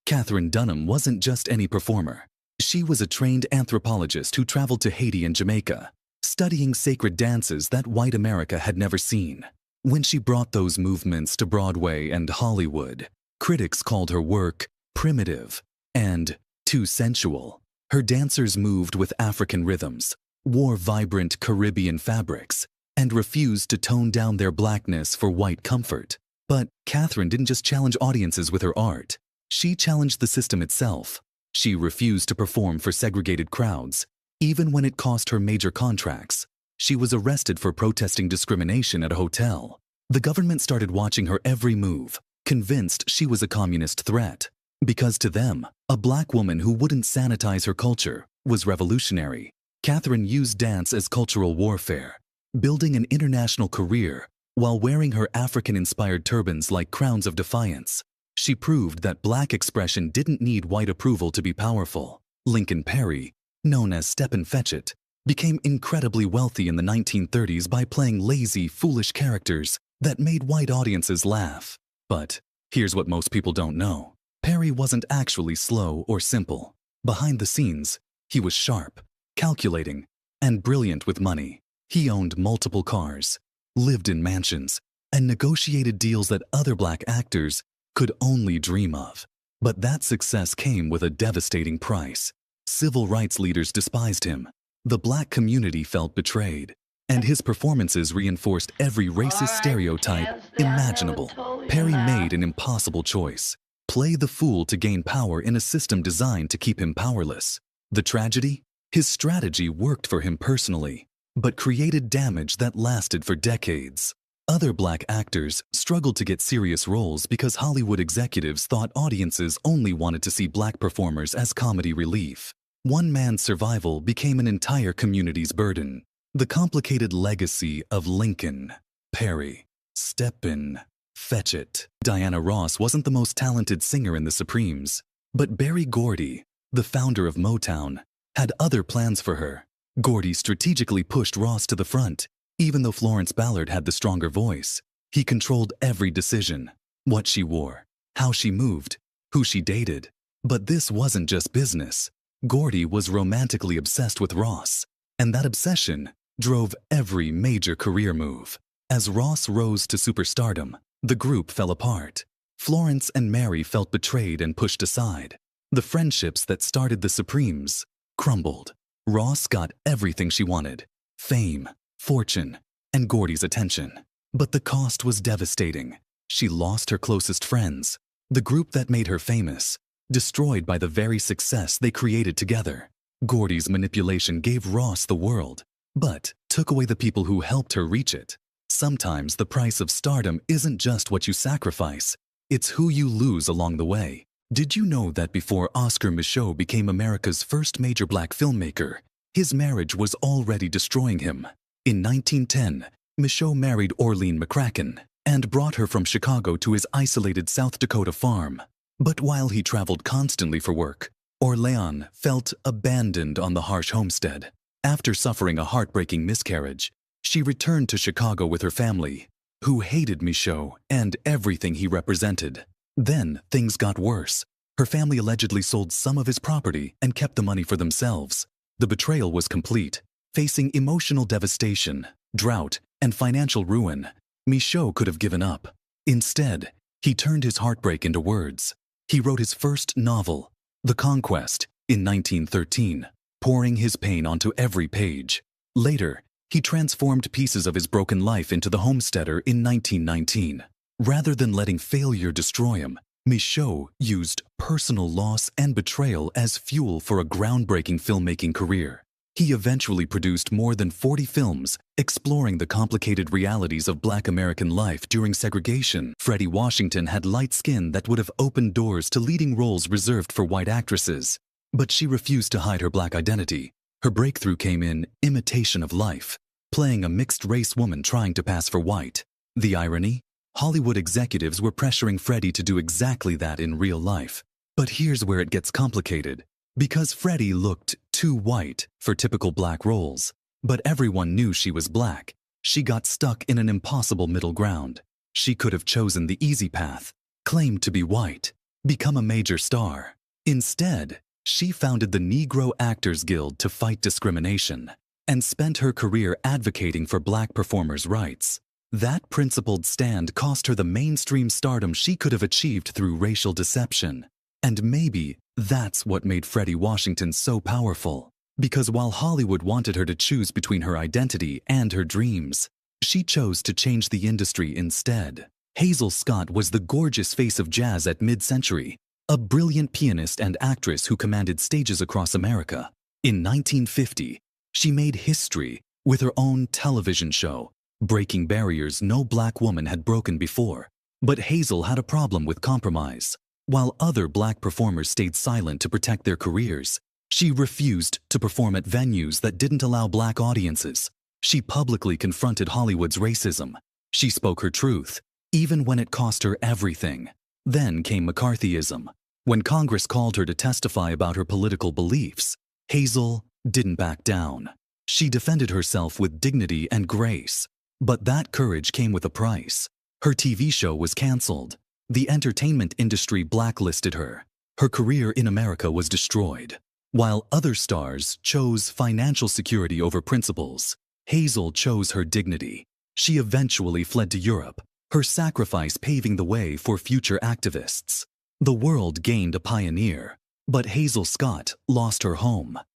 Katherine Dunham wasn't just any performer. She was a trained anthropologist who traveled to Haiti and Jamaica, studying sacred dances that white America had never seen. When she brought those movements to Broadway and Hollywood, critics called her work primitive and too sensual. Her dancers moved with African rhythms, wore vibrant Caribbean fabrics, and refused to tone down their blackness for white comfort. But Katherine didn't just challenge audiences with her art. She challenged the system itself. She refused to perform for segregated crowds, even when it cost her major contracts. She was arrested for protesting discrimination at a hotel. The government started watching her every move, convinced she was a communist threat. Because to them, a black woman who wouldn't sanitize her culture was revolutionary. Katherine used dance as cultural warfare, building an international career while wearing her African-inspired turbans like crowns of defiance. She proved that black expression didn't need white approval to be powerful. Lincoln Perry, known as Stepin Fetchit, became incredibly wealthy in the 1930s by playing lazy, foolish characters that made white audiences laugh. But here's what most people don't know. Perry wasn't actually slow or simple. Behind the scenes, he was sharp, calculating, and brilliant with money. He owned multiple cars, lived in mansions, and negotiated deals that other black actors could only dream of. But that success came with a devastating price. Civil rights leaders despised him. The black community felt betrayed, and his performances reinforced every racist stereotype imaginable. Perry made an impossible choice: play the fool to gain power in a system designed to keep him powerless. The tragedy? His strategy worked for him personally, but created damage that lasted for decades. Other black actors struggled to get serious roles because Hollywood executives thought audiences only wanted to see black performers as comedy relief. One man's survival became an entire community's burden. The complicated legacy of Lincoln, Perry, Stepin Fetchit. Diana Ross wasn't the most talented singer in the Supremes, but Berry Gordy, the founder of Motown, had other plans for her. Gordy strategically pushed Ross to the front, even though Florence Ballard had the stronger voice. He controlled every decision: what she wore, how she moved, who she dated. But this wasn't just business. Gordy was romantically obsessed with Ross, and that obsession drove every major career move. As Ross rose to superstardom, the group fell apart. Florence and Mary felt betrayed and pushed aside. The friendships that started the Supremes crumbled. Ross got everything she wanted: fame, fortune, and Gordy's attention. But the cost was devastating. She lost her closest friends, the group that made her famous, destroyed by the very success they created together. Gordy's manipulation gave Ross the world, but took away the people who helped her reach it. Sometimes the price of stardom isn't just what you sacrifice, it's who you lose along the way. Did you know that before Oscar Micheaux became America's first major black filmmaker, his marriage was already destroying him? In 1910, Micheaux married Orlean McCracken and brought her from Chicago to his isolated South Dakota farm. But while he traveled constantly for work, Orlean felt abandoned on the harsh homestead. After suffering a heartbreaking miscarriage, she returned to Chicago with her family, who hated Micheaux and everything he represented. Then things got worse. Her family allegedly sold some of his property and kept the money for themselves. The betrayal was complete. Facing emotional devastation, drought, and financial ruin, Micheaux could have given up. Instead, he turned his heartbreak into words. He wrote his first novel, The Conquest, in 1913, pouring his pain onto every page. Later, he transformed pieces of his broken life into The Homesteader in 1919. Rather than letting failure destroy him, Micheaux used personal loss and betrayal as fuel for a groundbreaking filmmaking career. He eventually produced more than 40 films exploring the complicated realities of Black American life during segregation. Fredi Washington had light skin that would have opened doors to leading roles reserved for white actresses. But she refused to hide her black identity. Her breakthrough came in Imitation of Life, playing a mixed-race woman trying to pass for white. The irony? Hollywood executives were pressuring Fredi to do exactly that in real life. But here's where it gets complicated. Because Fredi looked too white for typical black roles, but everyone knew she was black, she got stuck in an impossible middle ground. She could have chosen the easy path, claimed to be white, become a major star. Instead, she founded the Negro Actors Guild to fight discrimination and spent her career advocating for Black performers' rights. That principled stand cost her the mainstream stardom she could have achieved through racial deception. And maybe that's what made Fredi Washington so powerful. Because while Hollywood wanted her to choose between her identity and her dreams, she chose to change the industry instead. Hazel Scott was the gorgeous face of jazz at mid-century, a brilliant pianist and actress who commanded stages across America. In 1950, she made history with her own television show, breaking barriers no Black woman had broken before. But Hazel had a problem with compromise. While other Black performers stayed silent to protect their careers, she refused to perform at venues that didn't allow Black audiences. She publicly confronted Hollywood's racism. She spoke her truth, even when it cost her everything. Then came McCarthyism. When Congress called her to testify about her political beliefs, Hazel didn't back down. She defended herself with dignity and grace. But that courage came with a price. Her TV show was canceled. The entertainment industry blacklisted her. Her career in America was destroyed. While other stars chose financial security over principles, Hazel chose her dignity. She eventually fled to Europe, her sacrifice paving the way for future activists. The world gained a pioneer, but Hazel Scott lost her home.